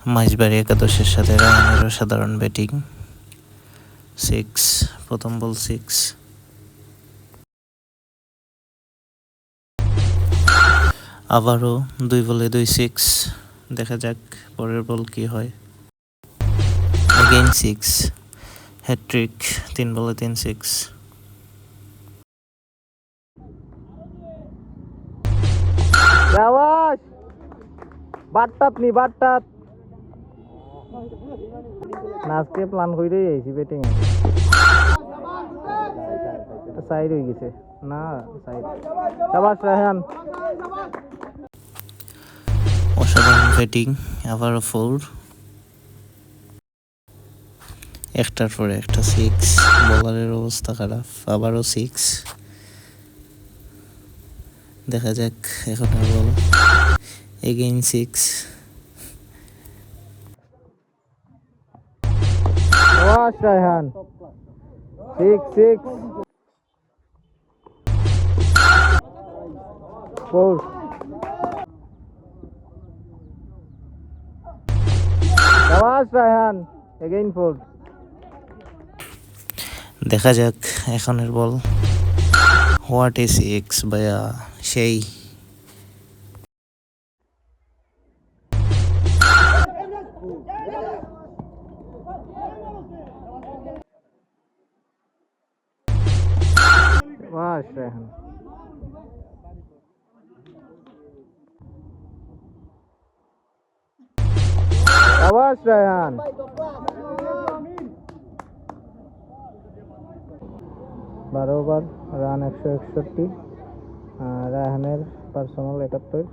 মাঝবাড়ি একাদশের সাথে রায়ানেরও সাধারণ ব্যাটিং। 6, প্রথম বল 6। আবারও 2 বলে 2 6। দেখা যাক পরের বল কি হয়। Again 6, hat trick. 3 বলে 3 6। বাট্টাত আজকে প্ল্যান কইরেই আইছি ব্যাটিং সাইড হয়ে গেছে না সাইড। শাবাশ রায়হান। অসাধারণ ব্যাটিং। আবারও 4, একটার পরে একটা 6। বোলারের অবস্থা খারাপ। আবারও 6। দেখা যাক এখন আর বল। এগেইন 6। শাবাশ রায়হান। 6 4। শাবাশ রায়হান। এগেইন 4। দেখা যাক এখনের বল। হোয়াট ইজ 6 ভাইয়া, সেই। শাবাশ রায়হান। শাবাশ রায়হান। 12 over, run 161। রায়হানের পার্সোনাল 71।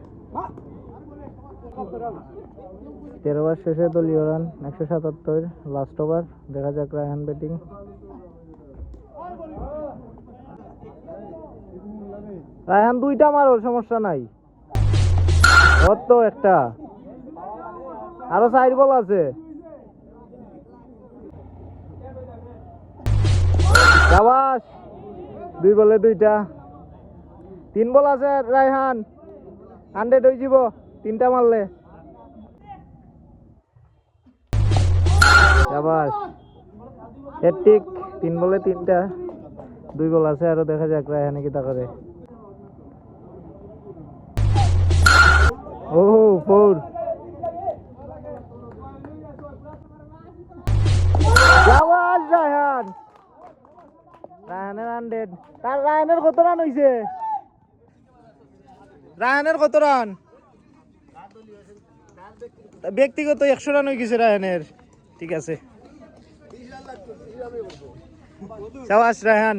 13 ওভার শেষে দলীয় রান 177। Last over. দেখা যাক রায়হান ব্যাটিং। রায়হান 2টা মারো, সমস্যা নাই। তো একটা আরো 4 বল আছে। শাবাশ। 2 বলে 2টা। 3 বল আছে রায়হান। 100 হয়ে যাব 3টা মারলে। শাবাশ। হ্যাট্রিক। 3 বলে 3টা। 2 বল আছে আরো, দেখা যাক রায়হানে কি তা করে। ও 4। শাবাশ রায়হান। রায়হানের 100। তার রায়হানের কত রান হইছে? রায়হানের কত রান? ব্যক্তিগত 100 রান হয়ে গেছে রায়হানের। ঠিক আছে। শাবাশ রায়হান।